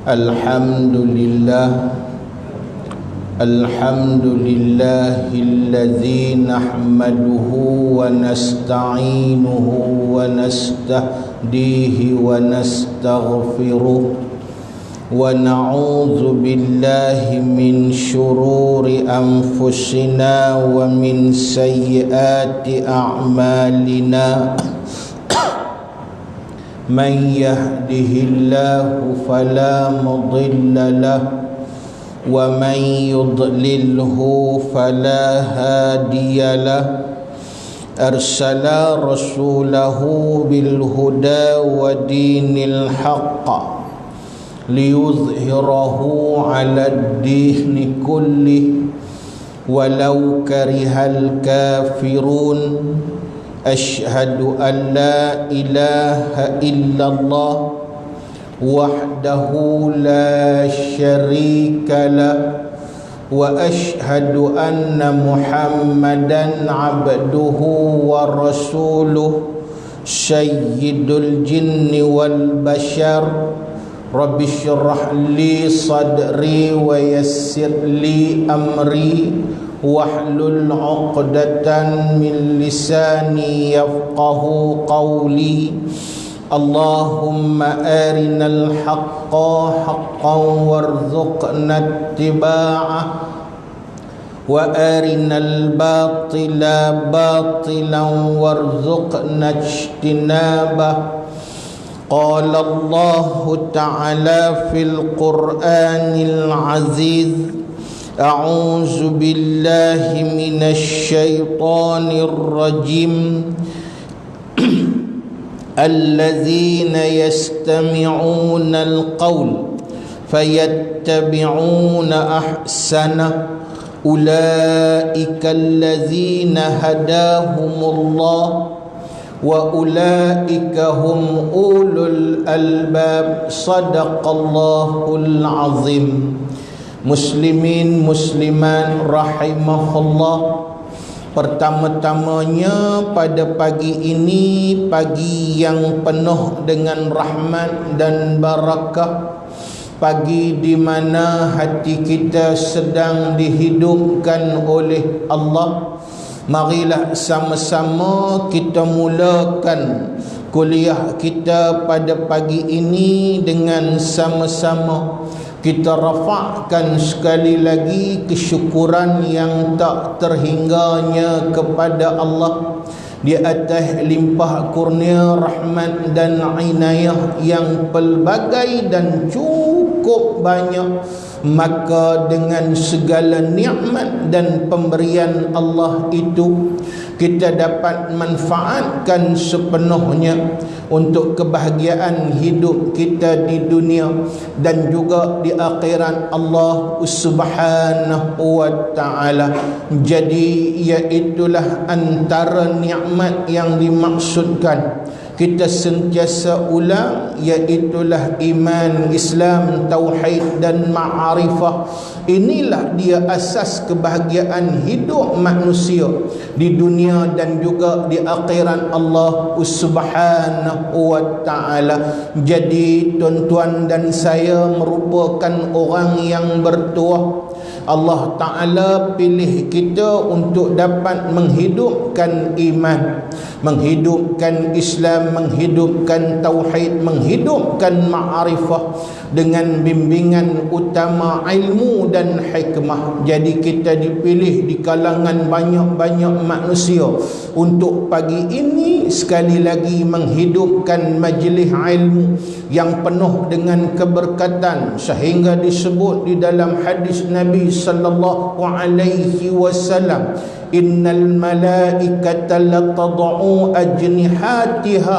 Alhamdulillah, alhamdulillahilladzi nahmaduhu wa nasta'inuhu wa nastahdihi wa nastaghfiruh wa na'udzu billahi min syururi anfusina wa min sayyiati a'malina. Man yahdihillahu fala mudilla lahu wa man yudlilhu fala hadiya lahu. Arsala rasulahu bil huda wa dinil haqq liyuzhirahu 'alad dini kullih walau karihal kafirun. Asyhadu an la ilaha illallah wahdahu la syarika lah wa asyhadu anna Muhammadan abduhu wa rasuluh sayyidul jinni wal bashar. Rabbi syrah li sadri wa yassir li amri wahlul 'uqdatan min lisani yafqahu qawli. Allahumma arinal haqqa haqqan warzuqna ittiba'ah wa arinal batila batilan warzuqna ijtinabah. Qala Allahu ta'ala fil Qur'anil aziz, a'udzu billahi minasy syaithanir rajim. Alladzina yastami'una al-qawl fayattabi'una ahsana. Ulaika alladzina hadahumullah wa ulaika hum ulul albab. Sadaqallahul azim. Muslimin musliman rahimahullah, pertama-tamanya pada pagi ini, pagi yang penuh dengan rahmat dan barakah, pagi di mana hati kita sedang dihidupkan oleh Allah. Marilah sama-sama kita mulakan kuliah kita pada pagi ini dengan sama-sama kita rafa'kan sekali lagi kesyukuran yang tak terhingganya kepada Allah di atas limpah kurnia rahmat dan inayah yang pelbagai dan cukup banyak. Maka dengan segala nikmat dan pemberian Allah itu, kita dapat manfaatkan sepenuhnya untuk kebahagiaan hidup kita di dunia dan juga di akhirat Allah Subhanahu wa ta'ala. Jadi iaitulah antara nikmat yang dimaksudkan kita sentiasa ulang, iaitulah iman, Islam, tauhid dan ma'arifah. Inilah dia asas kebahagiaan hidup manusia di dunia dan juga di akhirat Allah Subhanahu wa ta'ala. Jadi tuan-tuan dan saya merupakan orang yang bertuah. Allah Ta'ala pilih kita untuk dapat menghidupkan iman, menghidupkan Islam, menghidupkan tauhid, menghidupkan ma'arifah dengan bimbingan utama ilmu dan hikmah. Jadi kita dipilih di kalangan banyak-banyak manusia untuk pagi ini sekali lagi menghidupkan majlis ilmu yang penuh dengan keberkatan, sehingga disebut di dalam hadis Nabi sallallahu alaihi wasallam, innal malaikata latad'u ajnihatiha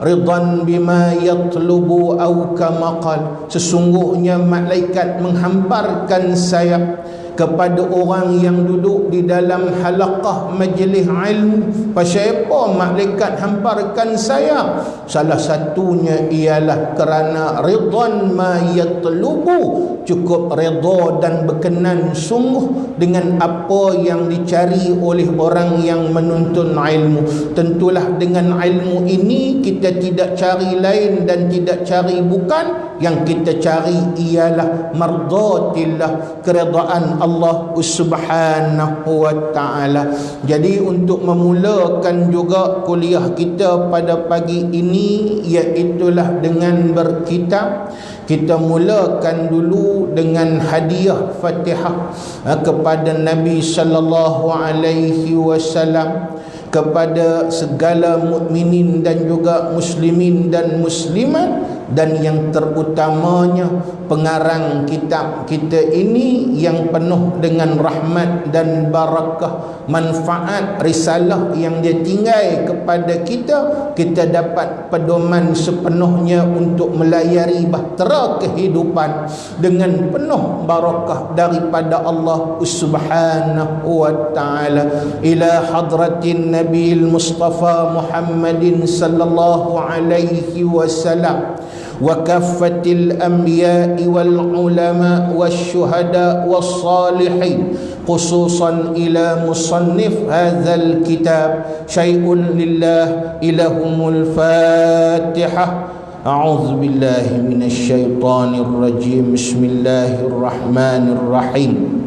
ridan bima yatlubu aw kama qala. Sesungguhnya malaikat menghamparkan sayap kepada orang yang duduk di dalam halaqah majlis ilmu. Pasal apa malaikat hamparkan saya? Salah satunya ialah kerana ridwan ma yatlubu, cukup redha dan berkenan sungguh dengan apa yang dicari oleh orang yang menuntut ilmu. Tentulah dengan ilmu ini kita tidak cari lain dan tidak cari bukan, yang kita cari ialah mardatillah, keredaan Allah Subhanahu wa taala. Jadi untuk memulakan juga kuliah kita pada pagi ini, iaitulah dengan berkitab. Kita mulakan dulu dengan hadiah Fatihah kepada Nabi sallallahu alaihi wasallam, kepada segala mukminin dan juga muslimin dan muslimat, dan yang terutamanya pengarang kitab kita ini yang penuh dengan rahmat dan barakah, manfaat risalah yang dia tinggal kepada kita. Kita dapat pedoman sepenuhnya untuk melayari bahtera kehidupan dengan penuh barakah daripada Allah Subhanahu wa taala. Ila hadratin Nabi Mustafa Muhammadin sallallahu alaihi wasallam wa kaffatil anbiya'i wal ulama wasyuhada wassalihin, khususan ila musannif hadzal kitab syai'un lillah ilahumul fatihah. A'udzu billahi minasy syaithanir rajim. Bismillahirrahmanirrahim.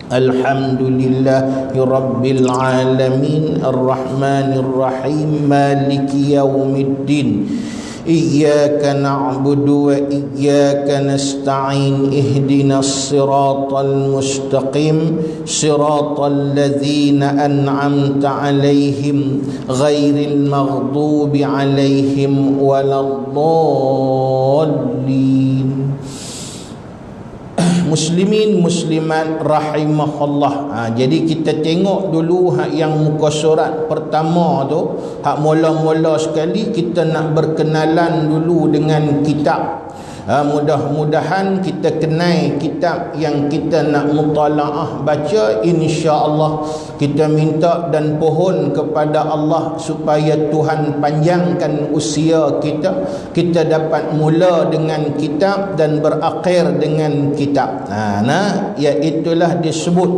Alhamdulillahi rabbil alamin, arrahmanir rahim, maliki yaumiddin. Iyyaka na'budu wa iyyaka nasta'in, ihdinas siratal mustaqim, siratal ladzina an'amta 'alaihim ghairil maghdubi 'alaihim waladdallin. Muslimin muslimat rahimahullah. Jadi kita tengok dulu yang muka surat pertama tu, hak mula-mula sekali kita nak berkenalan dulu dengan kitab. Mudah-mudahan kita kenal kitab yang kita nak mutalaah baca. InsyaAllah kita minta dan pohon kepada Allah supaya Tuhan panjangkan usia kita, kita dapat mula dengan kitab dan berakhir dengan kitab. Iaitulah disebut,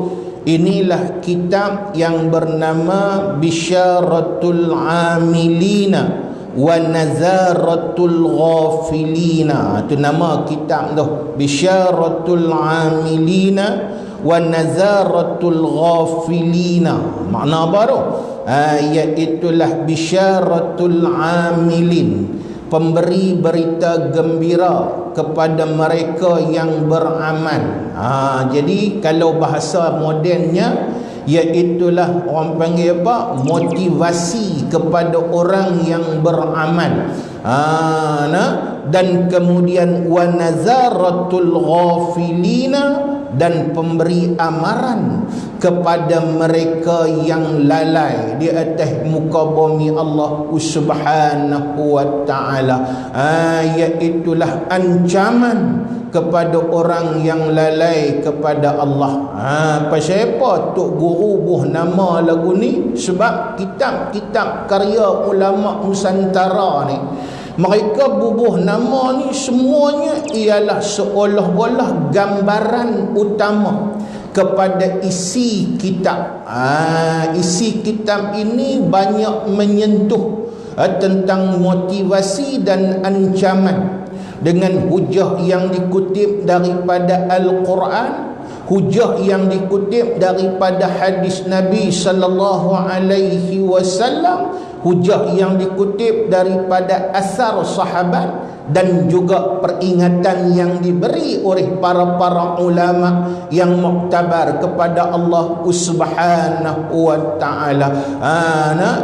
inilah kitab yang bernama Bisyaratul Amilina wa Nazaratul Ghafilina. Itu nama kitab tu, Bisyaratul Amilina wa Nazaratul Ghafilina. Makna apa tu? Iaitulah Bisyaratul Amilin, pemberi berita gembira kepada mereka yang beramal. Jadi kalau bahasa modernnya, iaitulah orang panggil apa? Motivasi kepada orang yang beramal. Dan kemudian wa nazaratul ghafilina, dan pemberi amaran kepada mereka yang lalai di atas muka bumi Allah Subhanahu wa taala. Iaitulah ancaman kepada orang yang lalai kepada Allah. Pasal apa Tok Guru buh nama lagu ni? Sebab kitab-kitab karya ulama Nusantara ni, mereka bubuh nama ni semuanya ialah seolah-olah gambaran utama kepada isi kitab. Isi kitab ini banyak menyentuh tentang motivasi dan ancaman dengan hujah yang dikutip daripada Al-Quran, hujah yang dikutip daripada hadis Nabi sallallahu alaihi wasallam, hujah yang dikutip daripada asar sahabat, dan juga peringatan yang diberi oleh para ulama yang muktabar kepada Allah Subhanahu wa taala.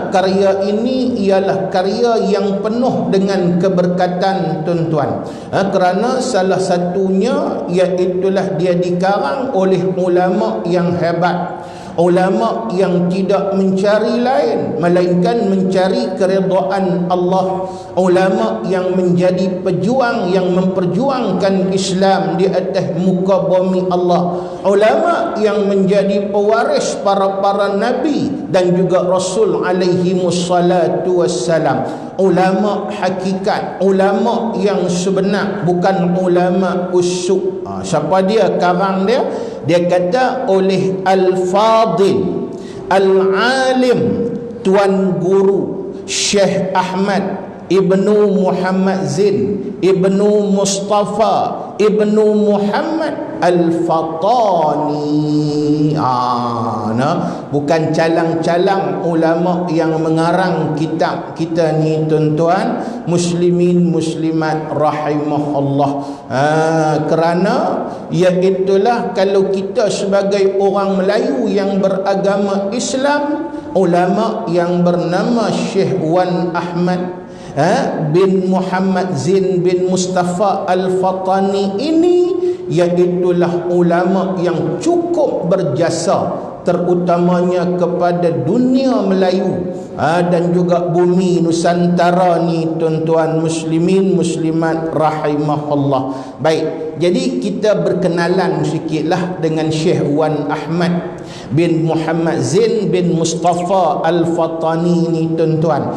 Karya ini ialah karya yang penuh dengan keberkatan, tuan-tuan. Kerana salah satunya iaitulah dia dikarang oleh ulama yang hebat, ulama yang tidak mencari lain melainkan mencari keridhaan Allah, ulama yang menjadi pejuang yang memperjuangkan Islam di atas muka bumi Allah, ulama yang menjadi pewaris para nabi dan juga Rasul alaihi wassalatu wassalam, ulama hakikat, ulama yang sebenar, bukan ulama usuk. Siapa dia? Karang dia kata oleh Al-Fadil Al-Alim Tuan Guru Syekh Ahmad Ibnu Muhammad Zin Ibnu Mustafa Ibnu Muhammad Al-Fatani. Bukan calang-calang ulama yang mengarang kitab kita ni tuan-tuan muslimin muslimat rahimahullah. Kerana iaitulah kalau kita sebagai orang Melayu yang beragama Islam, ulama yang bernama Syekh Wan Ahmad bin Muhammad Zin bin Mustafa Al-Fatani ini, iaitulah ulama yang cukup berjasa terutamanya kepada dunia Melayu dan juga bumi Nusantara ni tuan-tuan muslimin muslimat rahimahullah. Baik, jadi kita berkenalan sikitlah dengan Syekh Wan Ahmad bin Muhammad Zin bin Mustafa Al-Fatani ni tuan-tuan.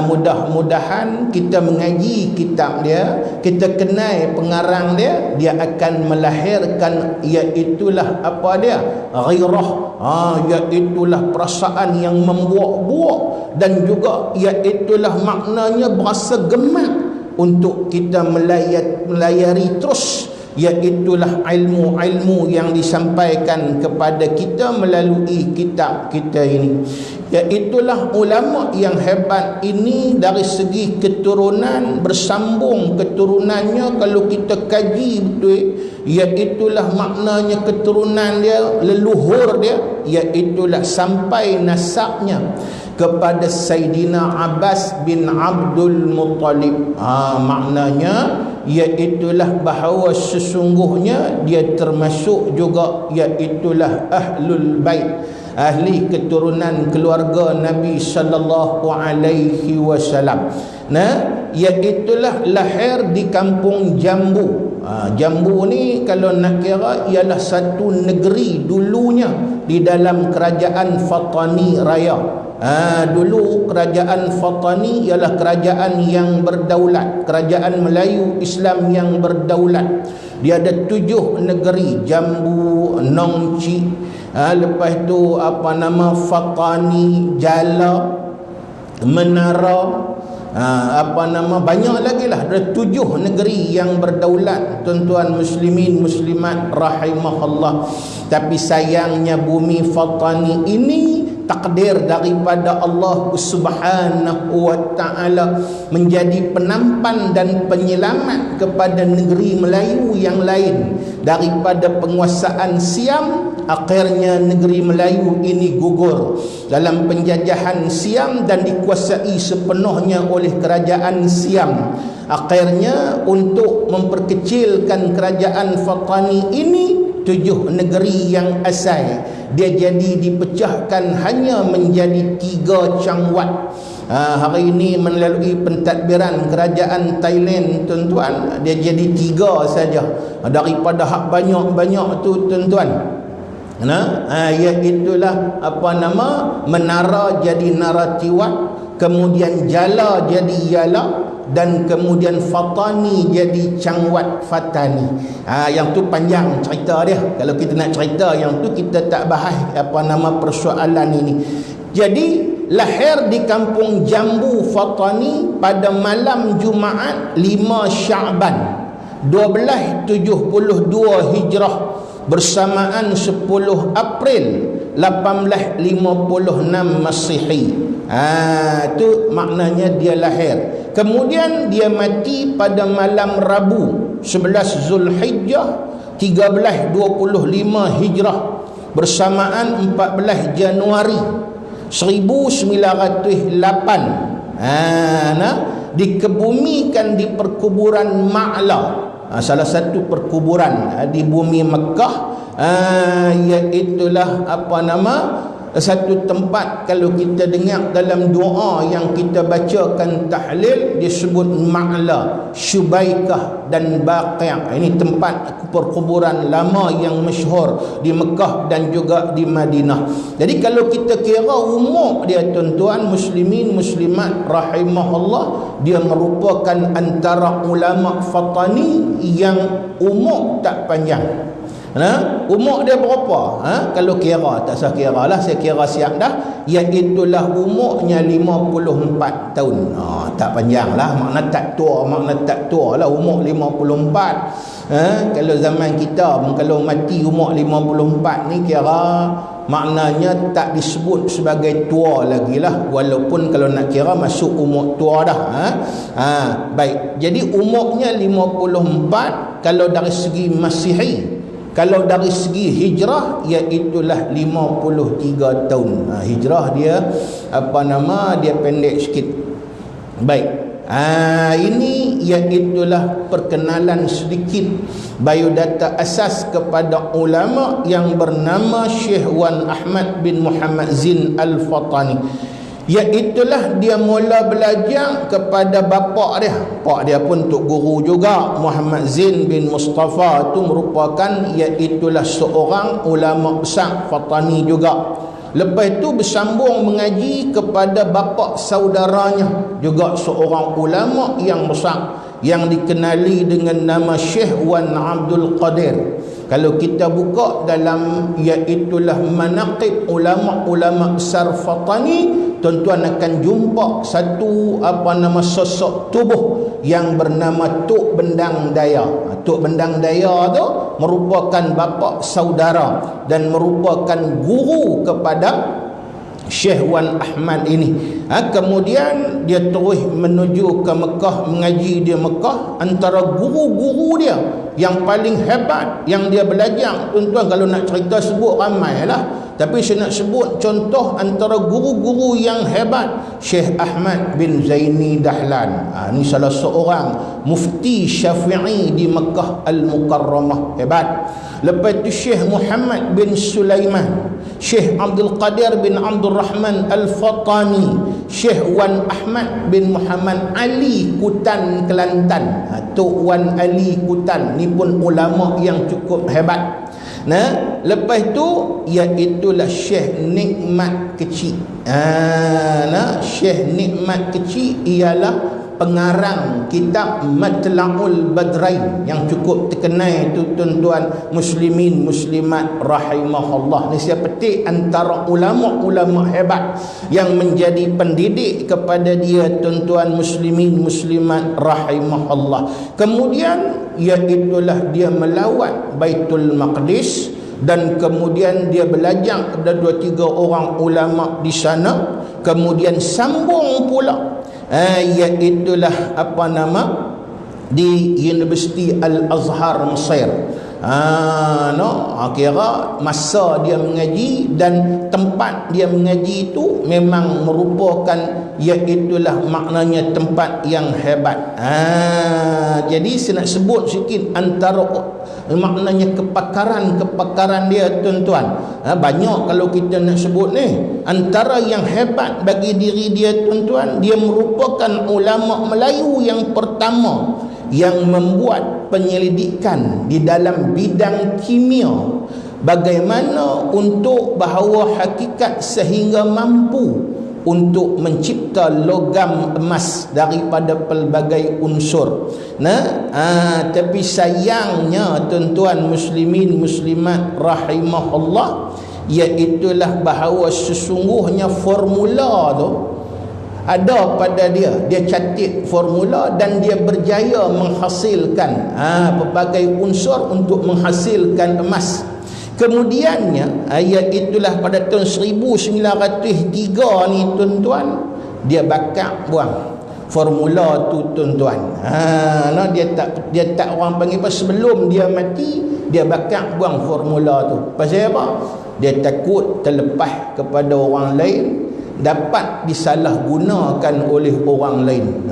Mudah-mudahan kita mengaji kitab dia, kita kenal pengarang dia, dia akan melahirkan iaitulah apa dia? Ghairah, iaitulah perasaan yang membuak-buak, dan juga iaitulah maknanya berasa gemat untuk kita melayari terus, iaitulah ilmu-ilmu yang disampaikan kepada kita melalui kitab kita ini. Iaitulah ulama yang hebat ini dari segi keturunan, bersambung keturunannya kalau kita kaji betul, iaitulah maknanya keturunan dia, leluhur dia, iaitulah sampai nasabnya kepada Sayyidina Abbas bin Abdul Muttalib. Maknanya iaitulah bahawa sesungguhnya dia termasuk juga iaitulah ahlul bait, ahli keturunan keluarga Nabi sallallahu alaihi wasallam. Iaitulah lahir di kampung Jambu. Jambu ni kalau nak kira ialah satu negeri dulunya di dalam kerajaan Fatani Raya. Dulu kerajaan Fatani ialah kerajaan yang berdaulat, kerajaan Melayu Islam yang berdaulat. Dia ada 7 negeri, Jambu, Nongci, lepas tu Fatani, Jala, Menara, banyak lagi lah. Ada 7 negeri yang berdaulat tuan-tuan muslimin muslimat rahimahullah. Tapi sayangnya bumi Fatani ini takdir daripada Allah Subhanahu wa ta'ala menjadi penampan dan penyelamat kepada negeri Melayu yang lain daripada penguasaan Siam. Akhirnya negeri Melayu ini gugur dalam penjajahan Siam dan dikuasai sepenuhnya oleh kerajaan Siam. Akhirnya untuk memperkecilkan kerajaan Fatani ini, 7 negeri yang asal dia jadi dipecahkan hanya menjadi 3 cangwat. Hari ini melalui pentadbiran kerajaan Thailand tuan-tuan, dia jadi 3 saja daripada hak banyak-banyak tu tuan-tuan. Iaitulah Menara jadi Naratiwat, kemudian Jala jadi Yala, dan kemudian Fatani jadi Cangwat Fatani. Yang tu panjang cerita dia. Kalau kita nak cerita yang tu kita tak bahas persoalan ini. Jadi lahir di kampung Jambu Fatani pada malam Jumaat 5 Sya'ban 1272 Hijrah bersamaan 10 April 1856 Masihi. Itu maknanya dia lahir. Kemudian dia mati pada malam Rabu 11 Zulhijjah 1325 Hijrah bersamaan 14 Januari 1908. Dikebumikan di perkuburan Ma'la. salah satu perkuburan di bumi Mekah, iaitulah satu tempat kalau kita dengar dalam doa yang kita bacakan tahlil disebut Ma'la, Syubaikah dan Baqi'. Ini tempat perkuburan lama yang masyhur di Mekah dan juga di Madinah. Jadi kalau kita kira umur dia tuan-tuan muslimin muslimat rahimahullah, dia merupakan antara ulama Fatani yang umur tak panjang. Umur dia berapa? Kalau kira, tak usah kira lah, saya kira siap dah, iaitulah umurnya 54 tahun. Tak panjang lah, makna tak tua lah umur 54. Kalau zaman kita, kalau mati umur 54 ni kira maknanya tak disebut sebagai tua lagi lah, walaupun kalau nak kira masuk umur tua dah. Baik, jadi umurnya 54 kalau dari segi Masihi. Kalau dari segi hijrah, iaitulah 53 tahun. Hijrah dia dia pendek sikit. Baik. Ini iaitulah perkenalan sedikit biodata asas kepada ulama yang bernama Syekh Wan Ahmad bin Muhammad Zin Al-Fatani. Iaitulah dia mula belajar kepada bapa dia. Pak dia pun tok guru juga, Muhammad Zin bin Mustafa tu merupakan iaitulah seorang ulama besar Fatani juga. Lepas itu bersambung mengaji kepada bapa saudaranya, juga seorang ulama yang besar yang dikenali dengan nama Syekh Wan Abdul Qadir. Kalau kita buka dalam iaitulah manaqib ulama-ulama besar Fatani, tuan-tuan akan jumpa satu sosok tubuh yang bernama Tok Bendang Daya. Tok Bendang Daya tu merupakan bapa saudara dan merupakan guru kepada Syekh Wan Ahmad ini. Kemudian dia terus menuju ke Mekah, mengaji di Mekah. Antara guru-guru dia yang paling hebat yang dia belajar, tuan-tuan kalau nak cerita sebut ramai lah, tapi saya nak sebut contoh antara guru-guru yang hebat, Syekh Ahmad bin Zaini Dahlan. Ini salah seorang mufti Syafi'i di Mekah Al-Mukarramah, hebat. Lepas itu Syekh Muhammad bin Sulaiman, Syekh Abdul Qadir bin Abdul Rahman Al-Fatani, Syekh Wan Ahmad bin Muhammad Ali Kutan Kelantan. Tok Wan Ali Kutan ni pun ulama yang cukup hebat. Lepas tu iaitulah Syekh Nikmat Kecil. Syekh Nikmat Kecil ialah pengarang kitab Matla'ul Badrain yang cukup terkenal itu, tuan-tuan muslimin muslimat rahimahullah. Ni saya petik antara ulama-ulama hebat yang menjadi pendidik kepada dia, tuan-tuan muslimin muslimat rahimahullah. Kemudian iaitulah dia melawat Baitul Maqdis, dan kemudian dia belajar kepada 2-3 orang ulama di sana. Kemudian sambung pula iaitulah di Universiti Al-Azhar Mesir. Kira masa dia mengaji dan tempat dia mengaji itu memang merupakan iaitulah maknanya tempat yang hebat. Jadi saya nak sebut sikit antara maknanya kepakaran dia, tuan-tuan. Banyak kalau kita nak sebut ni. Antara yang hebat bagi diri dia, tuan-tuan, dia merupakan ulama Melayu yang pertama yang membuat penyelidikan di dalam bidang kimia, bagaimana untuk bahawa hakikat sehingga mampu untuk mencipta logam emas daripada pelbagai unsur. Tapi sayangnya, tuan-tuan muslimin muslimat rahimahullah, iaitulah bahawa sesungguhnya formula tu ada pada dia. Dia catat formula dan dia berjaya menghasilkan pelbagai unsur untuk menghasilkan emas. Kemudiannya iaitulah pada tahun 1903 ni, tuan-tuan, dia bakar buang formula tu, tuan-tuan. Dia tak orang panggil apa, sebelum dia mati dia bakar buang formula tu. Pasal apa? Dia takut terlepas kepada orang lain dapat disalahgunakan oleh orang lain.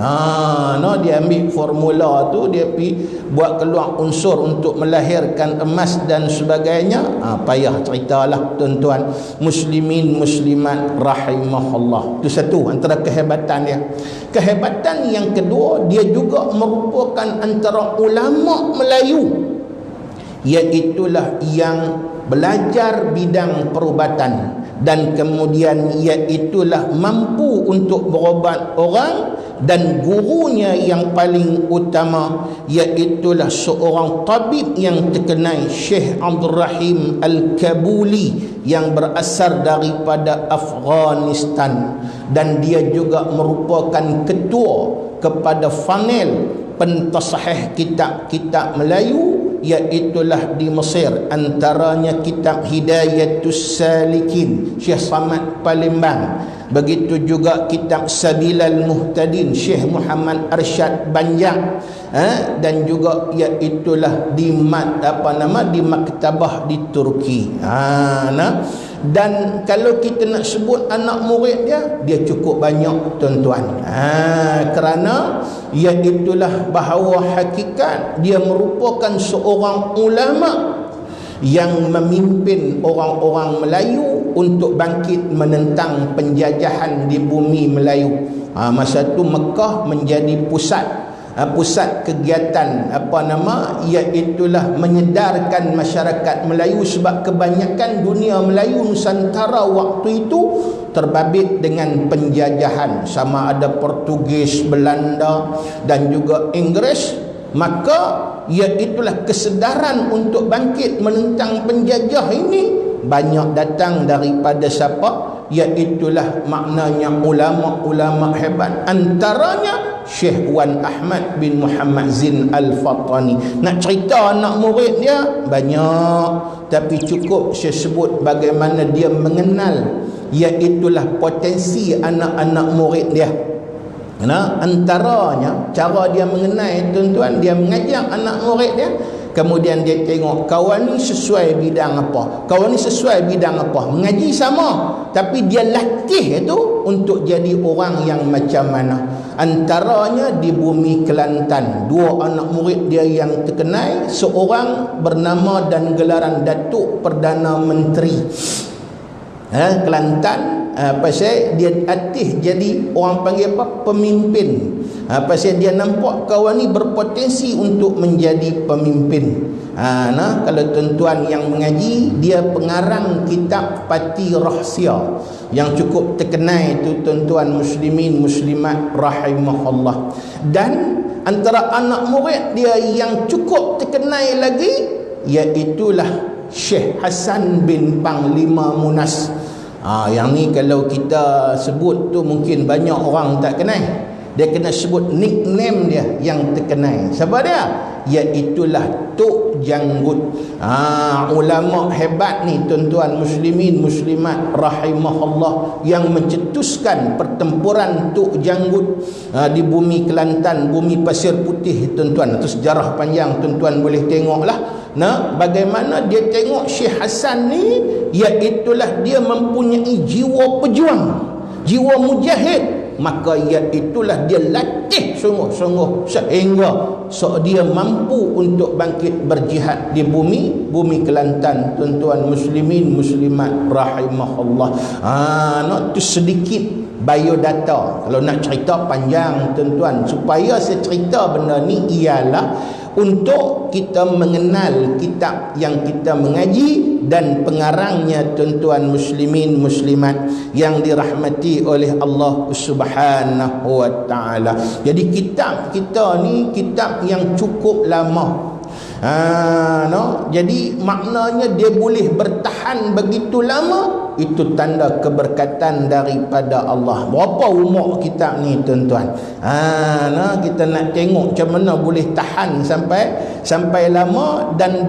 Dia ambil formula tu, dia pergi buat keluar unsur untuk melahirkan emas dan sebagainya. Payah ceritalah tuan-tuan muslimin muslimat rahimahullah. Itu satu antara kehebatan dia. Kehebatan yang kedua, dia juga merupakan antara ulama Melayu, iaitulah yang belajar bidang perubatan, dan kemudian iaitulah mampu untuk berobat orang, dan gurunya yang paling utama iaitulah seorang tabib yang terkenal, Syekh Abdul Rahim Al-Kabuli, yang berasal daripada Afghanistan, dan dia juga merupakan ketua kepada panel pentasahih kitab-kitab Melayu, iaitulah di Mesir, antaranya kitab Hidayatus Salikin Syekh Samad Palembang, begitu juga kitab Sabilal Muhtadin Syekh Muhammad Arsyad Banjak, dan juga iaitulah di maktabah di Turki. Dan kalau kita nak sebut anak murid dia cukup banyak tuan-tuan, kerana iaitulah bahawa hakikat dia merupakan seorang ulama yang memimpin orang-orang Melayu untuk bangkit menentang penjajahan di bumi Melayu. Masa tu Mekah menjadi pusat kegiatan iaitulah menyedarkan masyarakat Melayu, sebab kebanyakan dunia Melayu Nusantara waktu itu terbabit dengan penjajahan, sama ada Portugis, Belanda dan juga Inggeris. Maka iaitulah kesedaran untuk bangkit menentang penjajah ini banyak datang daripada siapa? Iaitulah maknanya ulama-ulama hebat, antaranya Syekh Wan Ahmad bin Muhammad Zin Al-Fatani. Nak cerita anak murid dia banyak, tapi cukup saya sebut bagaimana dia mengenal iaitulah potensi anak-anak murid dia. Antaranya cara dia mengenal tuan-tuan, dia mengajar anak murid dia, kemudian dia tengok kawan ni sesuai bidang apa, kawan ni sesuai bidang apa, mengaji sama, tapi dia latih itu untuk jadi orang yang macam mana. Antaranya di bumi Kelantan, dua anak murid dia yang terkenal, seorang bernama dan gelaran Datuk Perdana Menteri Kelantan, pasal dia atih jadi orang panggil apa, pemimpin. Pasal dia nampak kawan ni berpotensi untuk menjadi pemimpin. Kalau tuan-tuan yang mengaji, dia pengarang kitab Pati Rahsia yang cukup terkenal itu tuan-tuan muslimin muslimat rahimahullah. Dan antara anak murid dia yang cukup terkenal lagi iaitulah Syekh Hasan bin Panglima Munas. Yang ni kalau kita sebut tu mungkin banyak orang tak kenal. Dia kena sebut nickname dia yang terkenal. Siapa dia? Iaitulah Tok Janggut. Ulama hebat ni tuan-tuan muslimin muslimat rahimahullah, yang mencetuskan pertempuran Tok Janggut di bumi Kelantan, bumi Pasir Putih tuan-tuan. Itu sejarah panjang, tuan-tuan boleh tengoklah. Bagaimana dia tengok Syekh Hasan ni, iaitulah dia mempunyai jiwa pejuang, jiwa mujahid. Maka iaitulah dia latih sungguh-sungguh sehingga dia mampu untuk bangkit berjihad di bumi Kelantan tuan-tuan muslimin muslimat rahimahullah. Itu sedikit biodata. Kalau nak cerita panjang tuan-tuan, supaya saya cerita benda ni ialah untuk kita mengenal kitab yang kita mengaji dan pengarangnya tuan-tuan muslimin muslimat yang dirahmati oleh Allah Subhanahu wa taala. Jadi kitab kita ni kitab yang cukup lama. Jadi maknanya dia boleh bertahan begitu lama, itu tanda keberkatan daripada Allah. Berapa umur kitab ni tuan-tuan? Kita nak tengok macam mana boleh tahan sampai lama, dan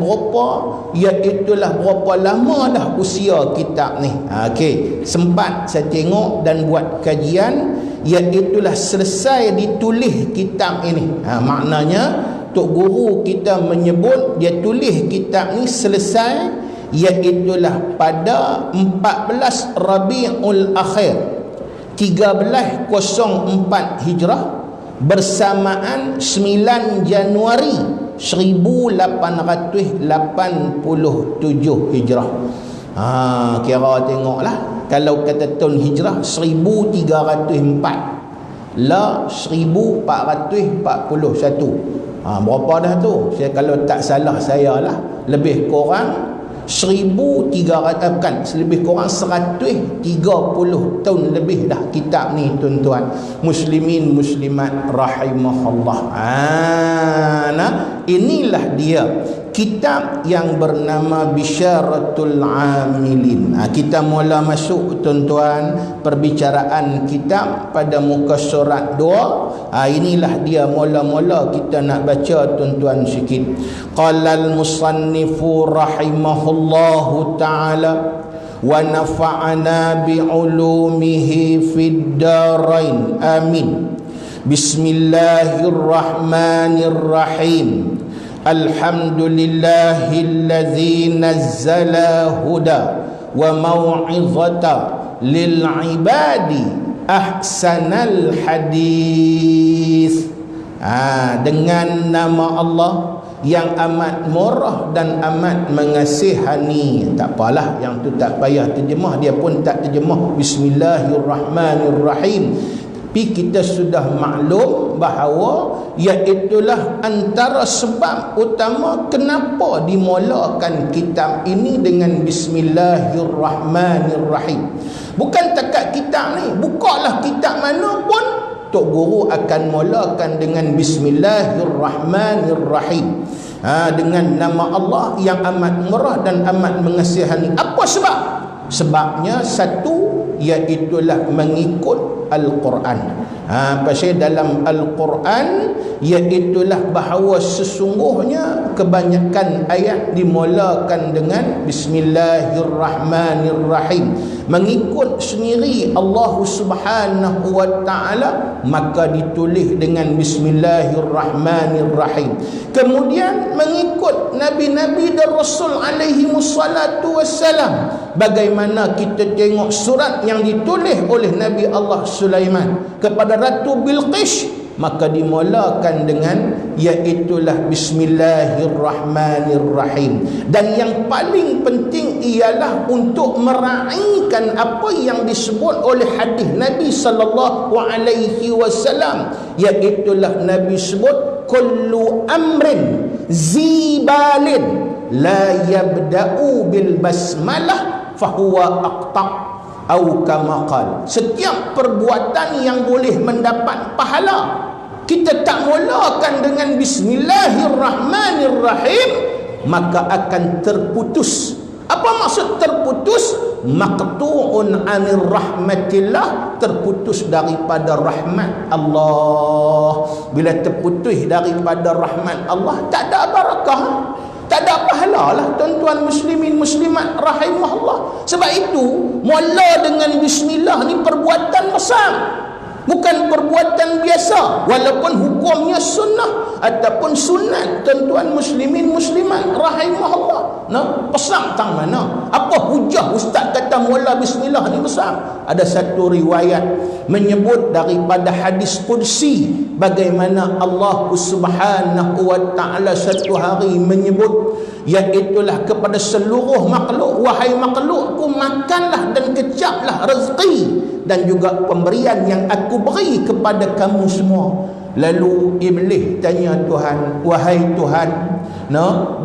iaitulah berapa lama dah usia kitab ni. Sempat saya tengok dan buat kajian, iaitulah selesai ditulis kitab ini. Maknanya Tok Guru kita menyebut dia tulis kitab ni selesai iaitulah pada 14 Rabiul Akhir 1304 Hijrah bersamaan 9 Januari 1887 Hijrah. Kira tengoklah, kalau kata tahun Hijrah 1304 la 1441. Berapa dah tu? Saya kalau tak salah saya lah, lebih kurang 1300, bukan, lebih kurang 130 tahun lebih dah kitab ni tuan-tuan muslimin muslimat rahimahullah. Inilah dia kitab yang bernama Bisyaratul Amilin. Kita mula masuk tuan-tuan perbicaraan kitab pada muka surat 2. Inilah dia mula-mula kita nak baca tuan-tuan sikit. Qala al-musannifu rahimahullahu ta'ala wa nafa'ana bi'ulumihi fid darain amin. Bismillahirrahmanirrahim. Alhamdulillahilladzi nazzala huda wa mau'izata lil ibadi ahsanal hadis. Dengan nama Allah yang amat murah dan amat mengasihani. Tak apalah, yang tu tak payah terjemah, dia pun tak terjemah Bismillahirrahmanirrahim. Tapi kita sudah maklum bahawa iaitulah antara sebab utama kenapa dimulakan kitab ini dengan Bismillahirrahmanirrahim. Bukan takat kitab ni, bukalah kitab mana pun Tok Guru akan mulakan dengan Bismillahirrahmanirrahim. Dengan nama Allah yang amat murah dan amat mengasihani. Apa sebab? Sebabnya satu, iaitulah mengikut Al-Quran. Pasal dalam Al-Quran iaitulah bahawa sesungguhnya kebanyakan ayat dimulakan dengan Bismillahirrahmanirrahim. Mengikut sendiri Allah Subhanahu wa ta'ala, maka ditulis dengan Bismillahirrahmanirrahim. Kemudian mengikut Nabi-Nabi dan Rasul alaihi wassalatu wassalam. Bagaimana kita tengok surat yang ditulis oleh Nabi Allah Sulaiman kepada Ratu Bilqis, maka dimulakan dengan iaitulah Bismillahirrahmanirrahim. Dan yang paling penting ialah untuk meraihkan apa yang disebut oleh hadis Nabi sallallahu alaihi wasallam, iaitulah Nabi sebut kullu amrin zibalin la yabda'u bil basmalah fahuwa aqta' au kama qala. Setiap perbuatan yang boleh mendapat pahala, kita tak mulakan dengan Bismillahirrahmanirrahim, maka akan terputus. Apa maksud terputus? Maqtu'un 'anir rahmatillah, terputus daripada rahmat Allah. Bila terputus daripada rahmat Allah, tak ada barakah, tak ada pahala lah tuan-tuan muslimin muslimat rahimahullah. Sebab itu mula dengan bismillah ni perbuatan besar, bukan perbuatan biasa, walaupun hukumnya sunnah ataupun sunat tuan-tuan muslimin muslimat rahimahullah. Besar tang mana? Apa hujah ustaz kata mula bismillah ni besar? Ada satu riwayat menyebut daripada hadis qudsi, bagaimana Allah Subhanahu wa ta'ala satu hari menyebut, iaitulah kepada seluruh makhluk, wahai makhlukku, makanlah dan kecaplah rezeki dan juga pemberian yang aku beri kepada kamu semua. Lalu Iblis tanya Tuhan, wahai Tuhan,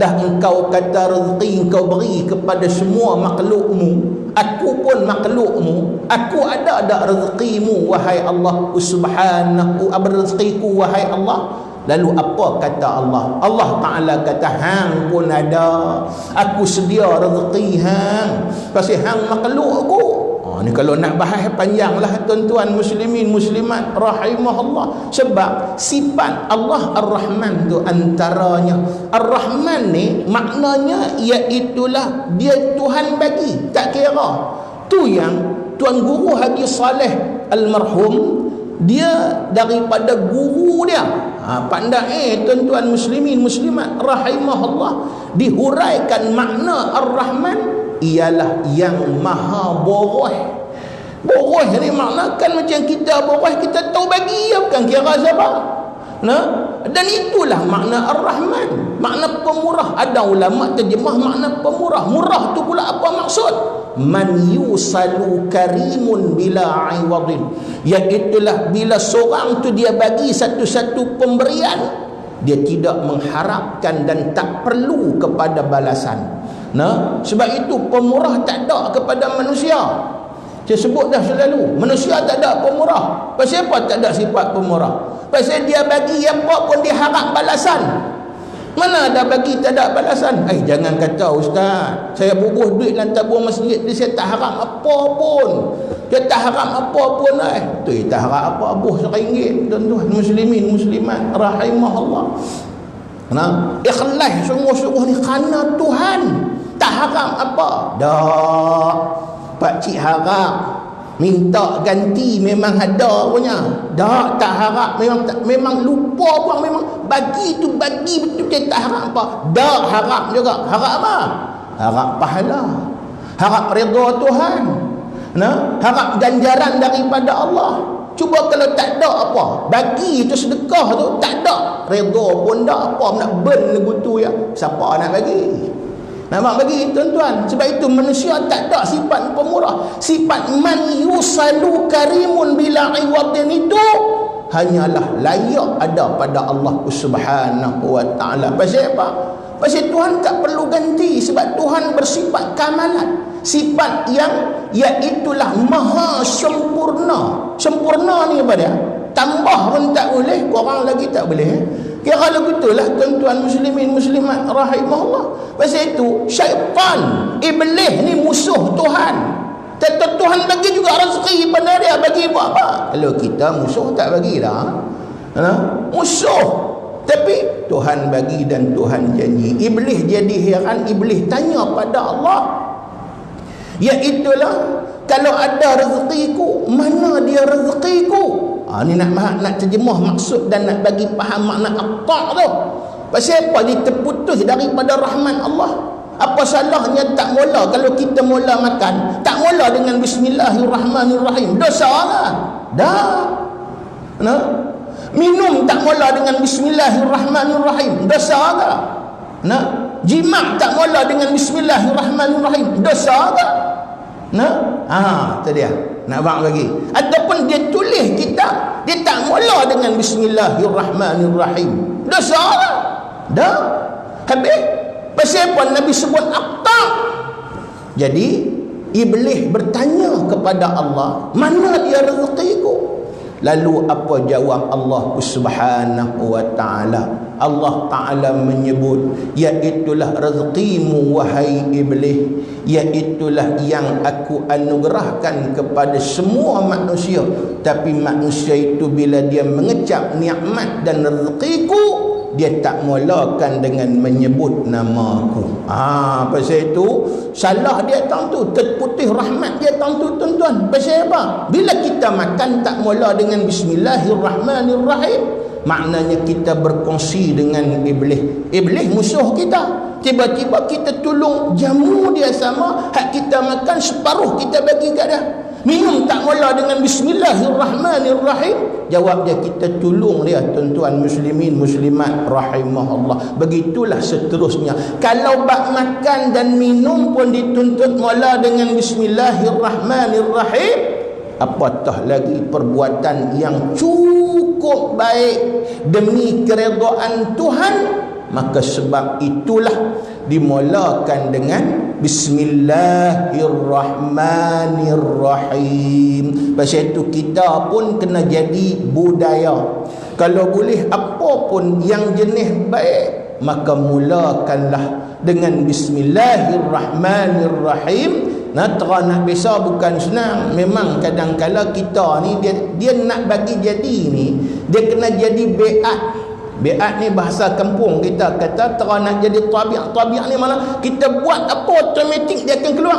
dah engkau kata rezeki engkau beri kepada semua makhlukmu, aku pun makhlukmu, aku ada rezekimu wahai Allah Subhanahu, rezekiku wahai Allah. Lalu apa kata Allah? Allah Ta'ala kata, hang pun ada, aku sedia rezeki hang, pasal hang makhlukku. Ni kalau nak bahas panjang lah tuan-tuan muslimin muslimat rahimahullah. Sebab sifat Allah Ar-Rahman tu antaranya, Ar-Rahman ni maknanya iaitulah dia Tuhan bagi, tak kira. Tu yang Tuan Guru Haji Saleh Almarhum, dia daripada guru dia pandai tuan-tuan muslimin muslimat rahimahullah, dihuraikan makna Ar-Rahman ialah yang maha boros, Boros ni maknakan macam kita boros, kita tahu bagi, bukan kira siapa. Dan itulah makna Ar-Rahman, makna pemurah. Ada ulama terjemah makna pemurah. Murah tu pula apa maksud? Man yusalu karimun bila iwadin, iaitulah bila seorang tu dia bagi satu-satu pemberian, dia tidak mengharapkan dan tak perlu kepada balasan. Sebab itu pemurah tak ada kepada manusia. Saya sebut dah selalu, manusia tak ada pemurah. Pasal apa tak ada sifat pemurah? Pasal dia bagi apa pun dia harap balasan. Mana ada bagi tak ada balasan? Jangan kata ustaz, saya bubuh duit dalam tabung masjid ni, saya tak harap apa pun. Dia tak harap apa pun. Tu tak harap apa, buh RM1, tuan-tuan muslimin muslimat rahimahullah. Ikhlas sungguh-sungguh ni kerana Tuhan. Tak harap apa. Dak pakcik harap minta ganti memang ada punya. Tak harap, memang lupa pun, memang bagi tu bagi betul, tak harap apa. Tak harap juga. Harap apa? Harap pahala, harap redha Tuhan, harap ganjaran daripada Allah. Cuba kalau tak ada apa, bagi tu sedekah tu tak ada, redha pun tak apa, nak ben lagu tu ya. Siapa nak bagi? Nampak bagi tuan-tuan. Sebab itu manusia tak ada sifat pemurah. Sifat man yusalu karimun bila iwadin itu hanyalah layak ada pada Allah Subhanahu wa ta'ala. Pasal apa? Pasal Tuhan tak perlu ganti. Sebab Tuhan bersifat kamalan, sifat yang iaitulah maha sempurna. Sempurna ni apa dia? Tambah pun tak boleh, korang lagi tak boleh. Kira lagu itulah tuan-tuan muslimin muslimat rahimahullah. Pasal itu syaitan, iblis ni musuh Tuhan. Tetap Tuhan bagi juga rezeki pada dia, bagi buat apa? Kalau kita musuh tak bagi dah. Musuh. Tapi Tuhan bagi dan Tuhan janji. Iblis jadi heran, iblis tanya pada Allah, iaitulah kalau ada rezekiku, mana dia rezekiku? Ni nak terjemah maksud dan nak bagi faham makna aqta' tu. Pasal apa dia terputus daripada rahmat Allah? Apa salahnya tak mula kalau kita mula makan, tak mula dengan bismillahirrahmanirrahim? Dosa lah. Dah. Minum tak mula dengan bismillahirrahmanirrahim? Dosa lah. Jima' tak mula dengan bismillahirrahmanirrahim? Dosa lah. Tu dia nak bang bagi. Ataupun dia tulis kitab, dia tak mula dengan bismillahirrahmanirrahim, dosa lah. Dah habis. Pasal apa Nabi sebut aqta'? Jadi iblis bertanya kepada Allah, mana dia rezekiku? Lalu apa jawab Allah Subhanahu wa ta'ala? Allah Ta'ala menyebut, iaitulah rezekimu wahai iblis, iaitulah yang aku anugerahkan kepada semua manusia. Tapi manusia itu bila dia mengecap nikmat dan rezekiku, dia tak mulakan dengan menyebut namaku. Pasal itu salah dia tang tu, terputih rahmat dia tang tu tuan-tuan. Pasal apa? Bila kita makan tak mula dengan bismillahirrahmanirrahim, maknanya kita berkongsi dengan iblis. Iblis musuh kita. Tiba-tiba kita tolong jamu dia sama, hak kita makan separuh kita bagi kat dia. Minum tak mula dengan bismillahirrahmanirrahim, jawab dia kita tolong dia. Tuan-tuan muslimin muslimat rahimahullah. Begitulah seterusnya. Kalau bak makan dan minum pun dituntut mula dengan bismillahirrahmanirrahim, apatah lagi perbuatan yang cukup baik demi keredaan Tuhan. Maka sebab itulah dimulakan dengan bismillahirrahmanirrahim. Pasal itu kita pun kena jadi budaya. Kalau boleh apa pun yang jenis baik, maka mulakanlah dengan bismillahirrahmanirrahim. Nak bisa bukan senang. Memang kadang-kala kita ni dia nak bagi jadi ni, dia kena jadi beat. Beat ni bahasa kampung kita kata nak jadi tabiat. Tabiat ni mana kita buat apa automatik dia akan keluar.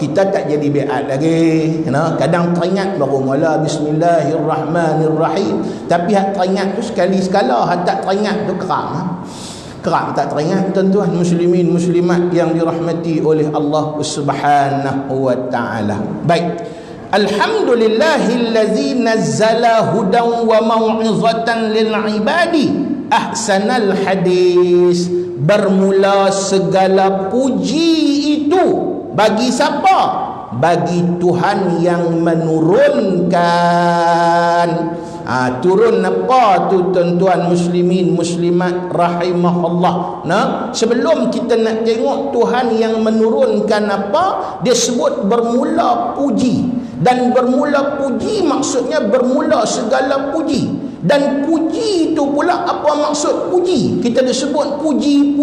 Kita tak jadi beat lagi. Kadang teringat baru mula bismillahirrahmanirrahim. Tapi hak teringat tu sekali sekala, hak tak teringat tu keram. Keram tak teringat tuan-tuan muslimin muslimat yang dirahmati oleh Allah Subhanahu wa ta'ala. Baik. Alhamdulillahillazi nazzala hudan wa mau'izatan lil ibadi ahsanal hadis. Bermula segala puji itu bagi siapa? Bagi Tuhan yang menurunkan. Turun apa tu tuan-tuan muslimin muslimat rahimahullah. Sebelum kita nak tengok Tuhan yang menurunkan apa, dia sebut bermula puji. Dan bermula puji maksudnya bermula segala puji. Dan puji itu pula apa maksud puji? Kita disebut puji,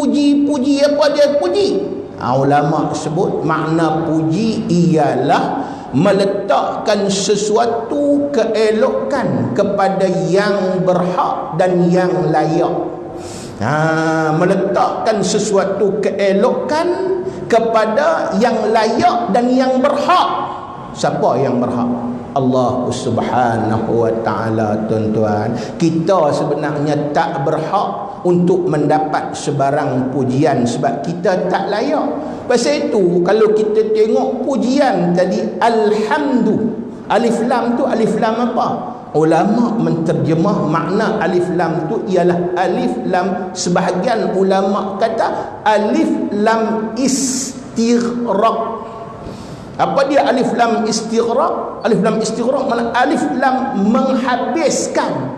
apa dia puji? Ulama sebut makna puji ialah meletakkan sesuatu keelokan kepada yang berhak dan yang layak. Meletakkan sesuatu keelokan kepada yang layak dan yang berhak. Siapa yang berhak? Allah Subhanahu wa ta'ala. Tuan-tuan, kita sebenarnya tak berhak untuk mendapat sebarang pujian sebab kita tak layak. Pasal itu kalau kita tengok pujian tadi, alhamdu, alif lam tu alif lam apa? Ulama menterjemah makna alif lam tu ialah alif lam, sebahagian ulama kata alif lam istighraq. Apa dia alif lam istighraq? Alif lam istighraq makna alif lam menghabiskan.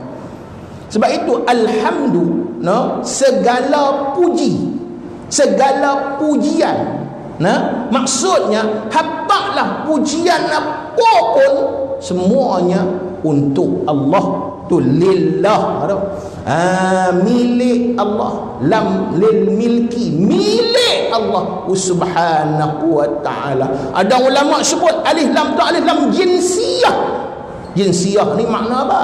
Sebab itu alhamdu, segala puji, segala pujian. Maksudnya hapaklah pujian apa pun semuanya untuk Allah. Tu lillah, milik Allah. Lam lil milki, milik Allah Subhanahu wa ta'ala. Ada ulama sebut alif lam tu alif lam jinsiyah. Jinsiyah ni makna apa?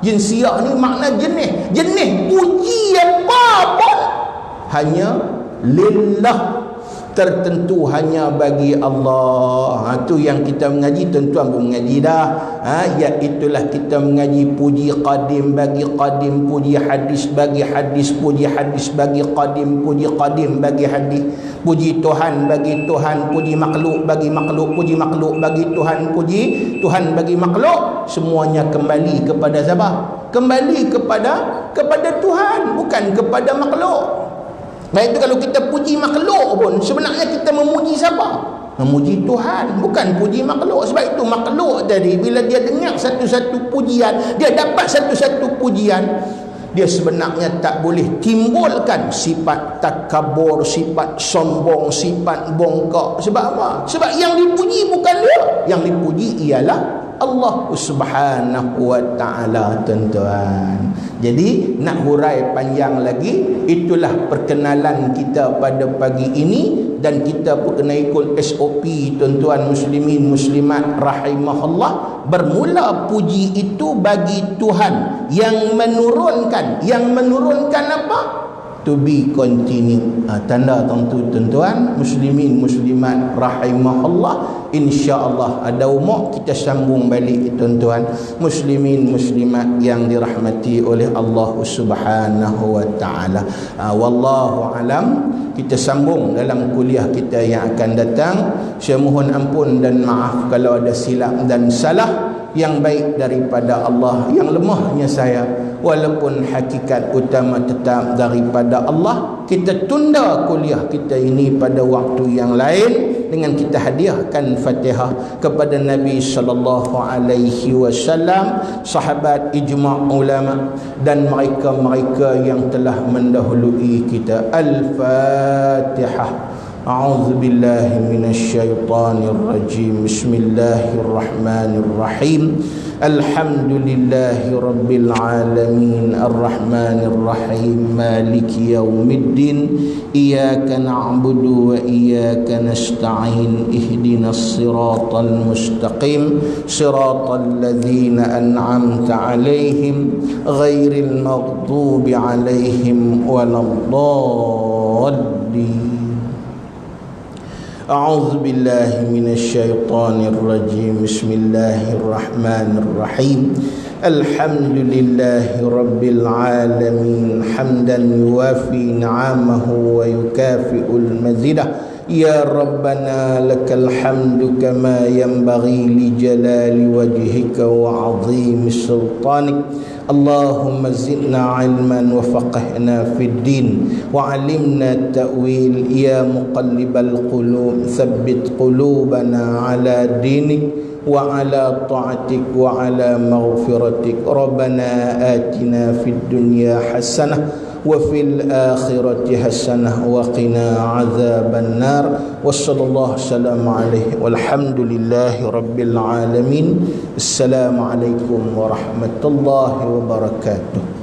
Jinsiyah ni makna jenis. Jenis puji apa pun hanya lillah, tertentu hanya bagi Allah. Itu yang kita mengaji, tuan-tuan pun mengaji dah. Iaitulah kita mengaji puji qadim bagi qadim, puji hadis bagi hadis, puji hadis bagi qadim, puji qadim bagi hadis, puji Tuhan bagi Tuhan, puji makhluk bagi makhluk, puji makhluk bagi Tuhan, puji Tuhan bagi makhluk. Semuanya kembali kepada siapa? Kembali kepada Tuhan, bukan kepada makhluk. Baik itu kalau kita puji makhluk pun sebenarnya kita memuji siapa? Memuji Tuhan, bukan puji makhluk. Sebab itu makhluk tadi bila dia dengar satu-satu pujian, dia dapat satu-satu pujian, dia sebenarnya tak boleh timbulkan sifat takabur, sifat sombong, sifat bongkok. Sebab apa? Sebab yang dipuji bukan dia, yang dipuji ialah Allah Subhanahu wa ta'ala, tuan-tuan. Jadi nak hurai panjang lagi, itulah perkenalan kita pada pagi ini. Dan kita pun kena ikut SOP, tuan-tuan muslimin muslimat rahimahullah. Bermula puji itu bagi Tuhan yang menurunkan. Yang menurunkan apa? To be continue. Tanda tentu, tuan-tuan muslimin muslimat rahimahullah. InsyaAllah ada umur kita sambung balik, tuan-tuan muslimin muslimat yang dirahmati oleh Allah Subhanahu wa ta'ala. Wallahu alam. Kita sambung dalam kuliah kita yang akan datang. Saya mohon ampun dan maaf kalau ada silap dan salah. Yang baik daripada Allah, yang lemahnya saya, walaupun hakikat utama tetap daripada Allah. Kita tunda kuliah kita ini pada waktu yang lain dengan kita hadiahkan Fatihah kepada Nabi sallallahu alaihi wasallam, sahabat, ijma' ulama dan mereka-mereka yang telah mendahului kita. Al-Fatihah. أعوذ بالله من الشيطان الرجيم. بسم الله الرحمن الرحيم. الحمد لله رب العالمين الرحمن الرحيم مالك يوم الدين إياك نعبد وإياك نستعين اهدنا الصراط المستقيم صراط الذين أنعمت عليهم غير المغضوب عليهم ولا الضالين. أعوذ بالله من الشيطان الرجيم. بسم الله الرحمن الرحيم. الحمد لله رب العالمين حمدا يوافي نعمه ويكافئ المزيد. Ya Rabbana lakal hamdu kama yanbaghi li jalali wajhika wa 'azimi sultanik. Allahumma zidna ilman wa faqihna fid din wa 'allimna ta'wil. Ya muqallibal qulub tsabbit qulubana ala dinik wa ala ta'atik wa ala maghfiratik. Rabbana atina fid dunya hasanah wa fil akhirati hasanah wa qina adzaban nar. Wassallallahu wasallam alaihi walhamdulillahi rabbil alamin. Assalamualaikum warahmatullahi wabarakatuh.